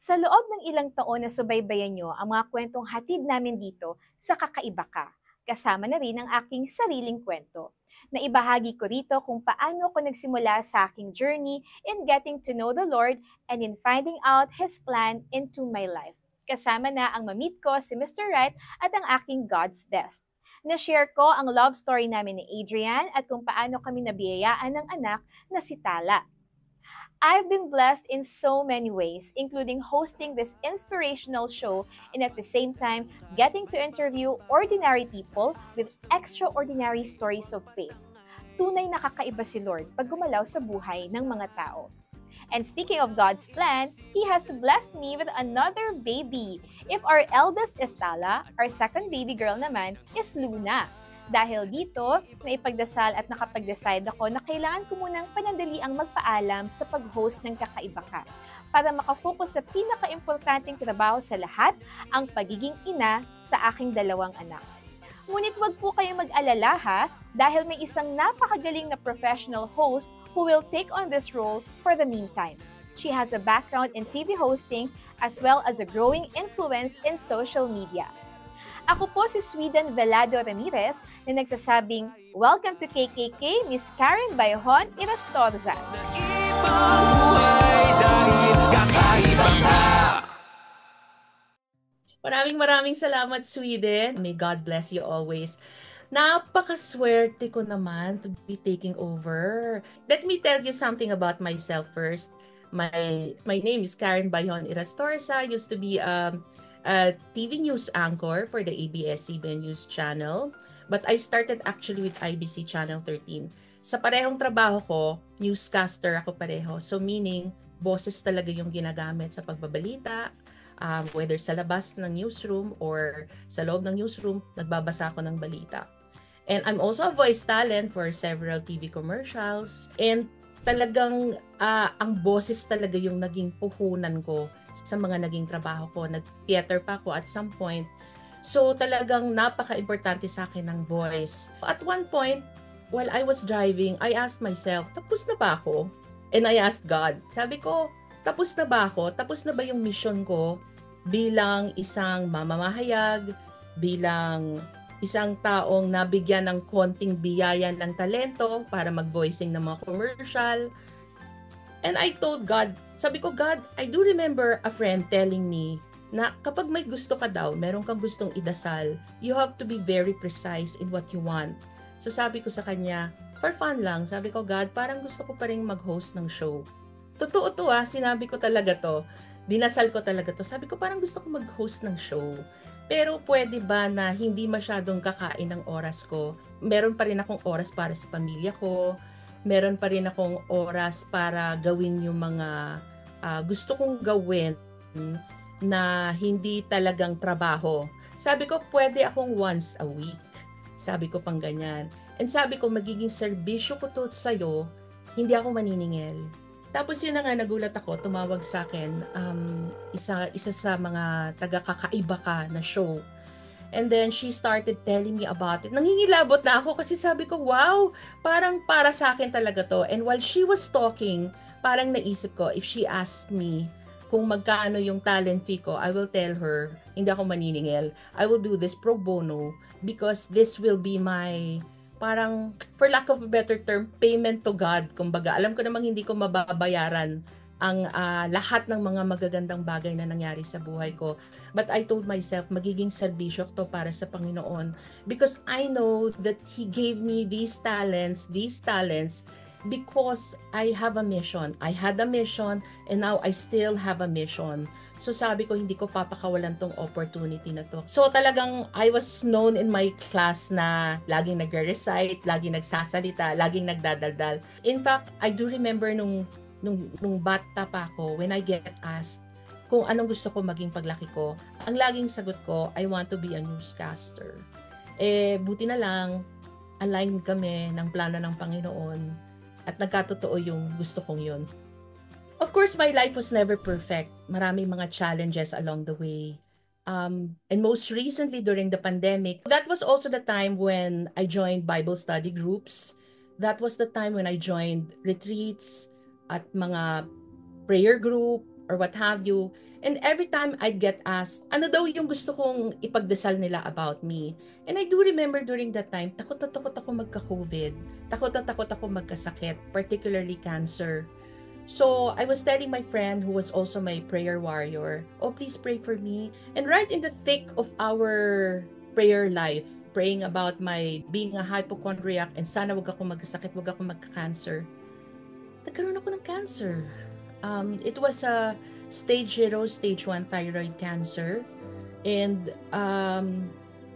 Sa loob ng ilang taon na subaybayan nyo ang mga kwentong hatid namin dito sa Kakaiba Ka, kasama na rin ang aking sariling kwento. Naibahagi ko rito kung paano ko nagsimula sa aking journey in getting to know the Lord and in finding out His plan into my life. Kasama na ang mamit ko si Mr. Right at ang aking God's Best. Na-share ko ang love story namin ni Adrian at kung paano kami nabiyayaan ng anak na si Tala. I've been blessed in so many ways, including hosting this inspirational show and at the same time getting to interview ordinary people with extraordinary stories of faith. Tunay na kakaiba si Lord pag gumalaw sa buhay ng mga tao. And speaking of God's plan, He has blessed me with another baby. If our eldest is Tala, our second baby girl naman is Luna. Dahil dito, naipagdasal at nakapag-decide ako na kailangan ko munang panandaliang magpaalam sa pag-host ng Kakaiba Ka para makafocus sa pinaka-importanting trabaho sa lahat, ang pagiging ina sa aking dalawang anak. Ngunit wag po kayong mag-alala ha, dahil may isang napakagaling na professional host who will take on this role for the meantime. She has a background in TV hosting as well as a growing influence in social media. Ako po si Sweden Velado Ramirez na nagsasabing, Welcome to KKK, Miss Karen Bayhon Irastorza. Ibang buhay dahil kakaiba ka. Maraming salamat, Sweden. May God bless you always. Napakaswerte ko naman to be taking over. Let me tell you something about myself first. My name is Karen Bayhon Irastorza. Used to be a TV news anchor for the ABS-CBN News Channel. But I started actually with IBC Channel 13. Sa parehong trabaho ko, newscaster ako pareho. So meaning, boses talaga yung ginagamit sa pagbabalita. Whether sa labas ng newsroom or sa loob ng newsroom, nagbabasa ako ng balita. And I'm also a voice talent for several TV commercials. And talagang ang boses talaga yung naging puhunan ko sa mga naging trabaho ko. Nag-theater pa ako at some point. So talagang napaka-importante sa akin ng voice. At one point, while I was driving, I asked myself, tapos na ba ako? And I asked God, sabi ko, tapos na ba ako? Tapos na ba yung mission ko bilang isang mamamahayag, bilang isang taong nabigyan ng konting biyaya ng talento para mag-voicing ng mga commercial? And I told God, sabi ko, God, I do remember a friend telling me na kapag may gusto ka daw, meron kang gustong idasal, you have to be very precise in what you want. So sabi ko sa kanya, for fun lang, sabi ko, God, parang gusto ko pa rin mag-host ng show. Totoo to sinabi ko talaga to. Dinasal ko talaga to. Sabi ko, parang gusto ko mag-host ng show. Pero pwede ba na hindi masyadong kakain ng oras ko? Meron pa rin akong oras para sa pamilya ko. Meron pa rin akong oras para gawin yung mga gusto kong gawin na hindi talagang trabaho. Sabi ko, pwede akong once a week. Sabi ko pang ganyan. And sabi ko, magiging serbisyo ko to sa'yo, hindi ako maniningil. Tapos yun na nga, nagulat ako, tumawag sa akin, isa sa mga taga-Kakaiba Ka na show. And then she started telling me about it. Nangingilabot na ako kasi sabi ko, wow, parang para sa akin talaga to. And while she was talking, parang naisip ko, if she asked me kung magkano yung talent fee ko, I will tell her, hindi ako maniningil. I will do this pro bono because this will be my, parang, for lack of a better term, payment to God. Kumbaga, alam ko namang hindi ko mababayaran ang lahat ng mga magagandang bagay na nangyari sa buhay ko. But I told myself, magiging serbisyo to para sa Panginoon because I know that He gave me these talents because I have a mission. I had a mission and now I still have a mission. So sabi ko, hindi ko papakawalan tong opportunity na to. So talagang I was known in my class na laging nagre-recite, laging nagsasalita, laging nagdadaldal. In fact, I do remember nung bata pa ako, when I get asked kung anong gusto ko maging paglaki ko, ang laging sagot ko, I want to be a newscaster. Buti na lang, align kami ng plano ng Panginoon at nagkatotoo yung gusto kong yun. Of course, my life was never perfect. Maraming mga challenges along the way. And most recently during the pandemic, that was also the time when I joined Bible study groups. That was the time when I joined retreats at mga prayer group or what have you. And every time I'd get asked, ano daw yung gusto kong ipagdasal nila about me. And I do remember during that time, takot na takot ako magka-COVID. Takot na takot ako magkasakit, particularly cancer. So I was telling my friend who was also my prayer warrior, oh, please pray for me. And right in the thick of our prayer life, praying about my being a hypochondriac and sana wag ako magkasakit, wag ako magka-cancer, nagkaroon ako ng cancer. It was a stage 0, stage 1 thyroid cancer. And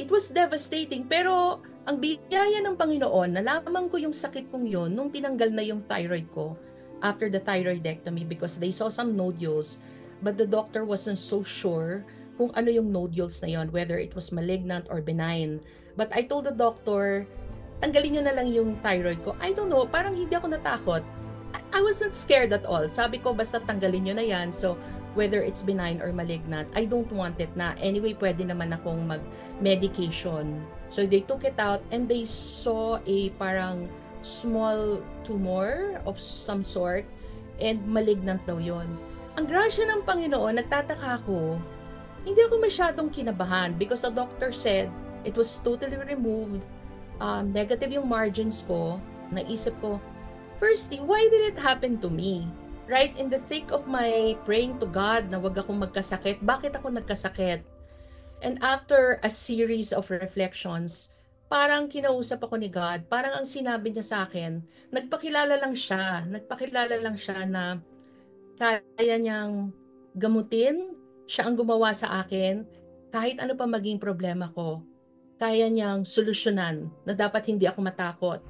it was devastating. Pero ang biyaya ng Panginoon, nalaman ko yung sakit kong yun nung tinanggal na yung thyroid ko after the thyroidectomy because they saw some nodules. But the doctor wasn't so sure kung ano yung nodules na yon, whether it was malignant or benign. But I told the doctor, tanggalin nyo na lang yung thyroid ko. I don't know, parang hindi ako natakot. I wasn't scared at all. Sabi ko, basta tanggalin nyo na yan. So, whether it's benign or malignant, I don't want it na. Anyway, pwede naman akong mag-medication. So, they took it out and they saw a parang small tumor of some sort and malignant daw yon. Ang grasya ng Panginoon, nagtataka ako, hindi ako masyadong kinabahan because the doctor said it was totally removed. Negative yung margins ko. Naisip ko, firstly, why did it happen to me? Right in the thick of my praying to God na wag akong magkasakit, bakit ako nagkasakit? And after a series of reflections, parang kinausap ako ni God, parang ang sinabi niya sa akin, nagpakilala lang siya na kaya niyang gamutin, siya ang gumawa sa akin, kahit ano pa maging problema ko, kaya niyang solusyonan na dapat hindi ako matakot.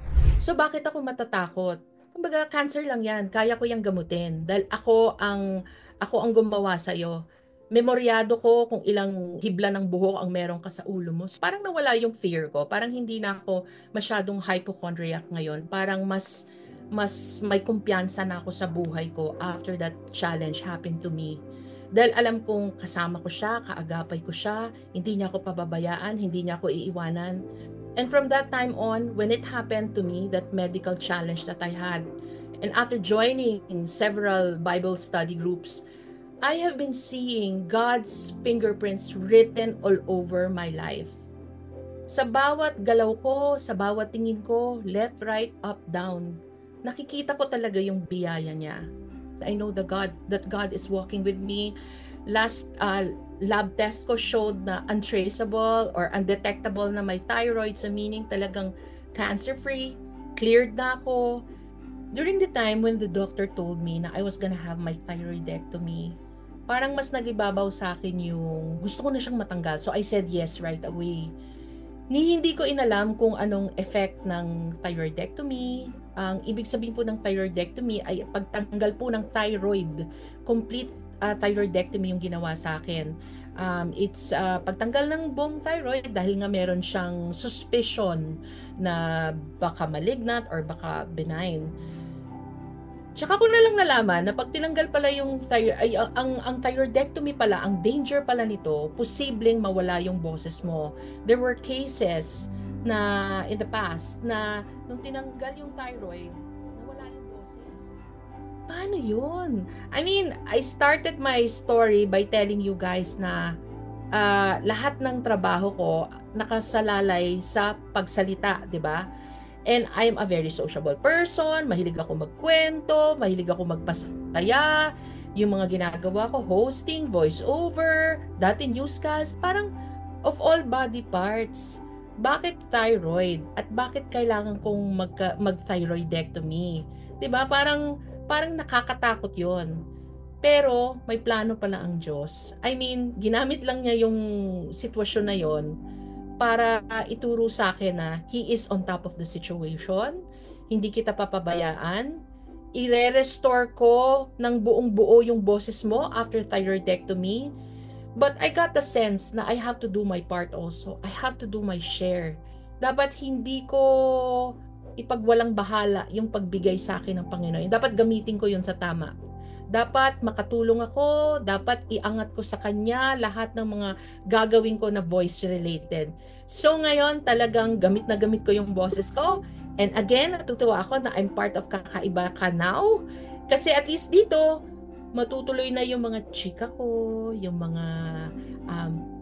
So bakit ako matatakot? Kumbaga, cancer lang yan. Kaya ko yung gamutin. Dahil ako ang gumawa sa'yo. Memoryado ko kung ilang hibla ng buhok ang meron ka sa ulo mo. Parang nawala yung fear ko. Parang hindi na ako masyadong hypochondriac ngayon. Parang mas may kumpiyansa na ako sa buhay ko after that challenge happened to me. Dahil alam kong kasama ko siya, kaagapay ko siya, hindi niya ako pababayaan, hindi niya ako iiwanan. And from that time on, when it happened to me, that medical challenge that I had, and after joining several Bible study groups, I have been seeing God's fingerprints written all over my life. Sa bawat galaw ko, sa bawat tingin ko, left, right, up, down, nakikita ko talaga yung biyaya niya. I know that God is walking with me. Last lab test ko showed na untraceable or undetectable na my thyroid, so meaning talagang cancer-free, cleared na ako. During the time when the doctor told me na I was gonna have my thyroidectomy, parang mas nagibabaw sa akin yung gusto ko na siyang matanggal. So I said yes right away. Hindi ko inalam kung anong effect ng thyroidectomy. Ang ibig sabihin po ng thyroidectomy ay pagtanggal po ng thyroid. Complete thyroidectomy yung ginawa sa akin. It's pagtanggal ng buong thyroid dahil nga meron siyang suspicion na baka malignant or baka benign. Tsaka ko na lang nalaman na pag tinanggal pala yung ang thyroidectomy pala, ang danger pala nito, posibleng mawala yung boses mo. There were cases na in the past na nung tinanggal yung thyroid, nawala yung boses. Paano yun? I mean, I started my story by telling you guys na lahat ng trabaho ko nakasalalay sa pagsalita, di ba? And I'm a very sociable person, mahilig ako magkwento, mahilig ako magpasaya, yung mga ginagawa ko, hosting, voiceover, dati newscast, parang of all body parts. Bakit thyroid? At bakit kailangan kong mag-thyroidectomy? 'Di ba? Parang nakakatakot 'yon. Pero may plano pala ang Diyos. I mean, ginamit lang niya yung sitwasyon na 'yon para ituro sa akin na He is on top of the situation. Hindi kita papabayaan. I-restore ko ng buong-buo yung boses mo after thyroidectomy. But I got the sense na I have to do my part also. I have to do my share. Dapat hindi ko ipagwalang bahala yung pagbigay sa akin ng Panginoon. Dapat gamitin ko yun sa tama. Dapat makatulong ako, dapat iangat ko sa Kanya lahat ng mga gagawin ko na voice-related. So ngayon, talagang gamit na gamit ko yung boses ko. And again, natutuwa ako na I'm part of Kakaiba Ka Now. Kasi at least dito, matutuloy na yung mga chika ko, yung mga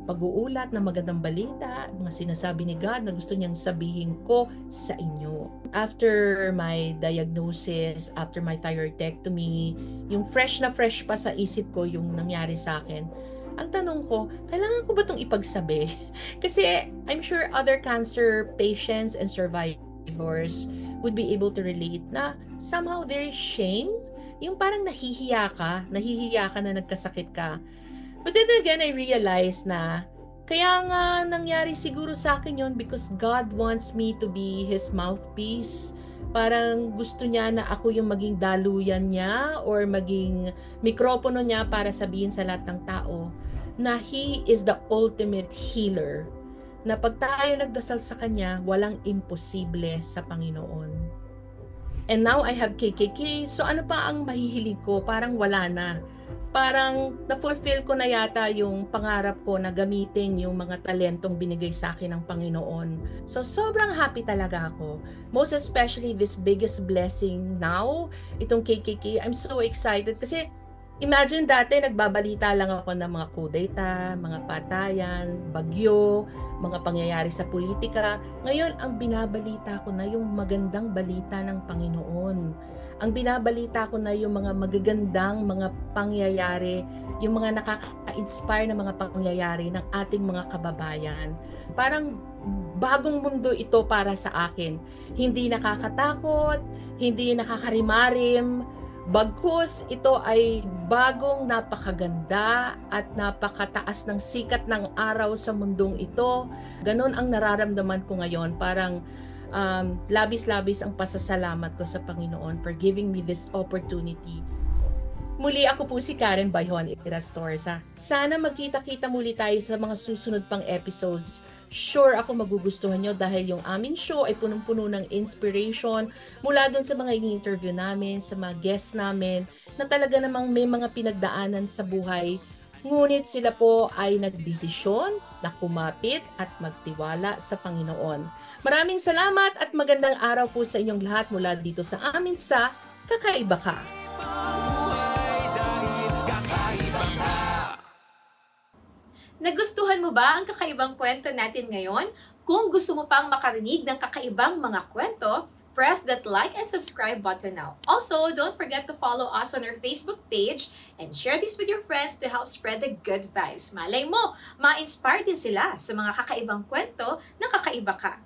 pag-uulat na magandang balita, mga sinasabi ni God na gusto niyang sabihin ko sa inyo. After my diagnosis, after my thyroidectomy, yung fresh na fresh pa sa isip ko yung nangyari sa akin, ang tanong ko, kailangan ko ba itong ipagsabi? Kasi I'm sure other cancer patients and survivors would be able to relate na somehow there is shame. Yung parang nahihiya ka na nagkasakit ka. But then again, I realized na kaya nga nangyari siguro sa akin yon because God wants me to be His mouthpiece. Parang gusto niya na ako yung maging daluyan niya or maging mikropono niya para sabihin sa lahat ng tao na He is the ultimate healer. Na pag tayo nagdasal sa Kanya, walang imposible sa Panginoon. And now I have KKK, so ano pa ang mahihiling ko? Parang wala na. Parang na-fulfill ko na yata yung pangarap ko na gamitin yung mga talentong binigay sa akin ng Panginoon. So sobrang happy talaga ako. Most especially this biggest blessing now, itong KKK. I'm so excited kasi imagine dati nagbabalita lang ako ng mga kudeta, mga patayan, bagyo, mga pangyayari sa politika. Ngayon, ang binabalita ko na yung magandang balita ng Panginoon. Ang binabalita ko na yung mga magagandang mga pangyayari, yung mga nakaka-inspire na mga pangyayari ng ating mga kababayan. Parang bagong mundo ito para sa akin. Hindi nakakatakot, hindi nakakarimarim, bagkus ito ay bagong napakaganda at napakataas ng sikat ng araw sa mundong ito. Ganon ang nararamdaman ko ngayon. Parang labis-labis ang pasasalamat ko sa Panginoon for giving me this opportunity. Muli ako po si Karen Bayhon Irastorza. Sana magkita-kita muli tayo sa mga susunod pang episodes. Sure ako magugustuhan nyo dahil yung aming show ay punong-puno ng inspiration mula dun sa mga interview namin, sa mga guests namin na talaga namang may mga pinagdaanan sa buhay. Ngunit sila po ay nagdesisyon na kumapit at magtiwala sa Panginoon. Maraming salamat at magandang araw po sa inyong lahat mula dito sa amin sa Kakaiba Ka. Nagustuhan mo ba ang kakaibang kwento natin ngayon? Kung gusto mo pang makarinig ng kakaibang mga kwento, press that like and subscribe button now. Also, don't forget to follow us on our Facebook page and share this with your friends to help spread the good vibes. Malay mo, ma-inspire din sila sa mga kakaibang kwento ng Kakaiba Ka.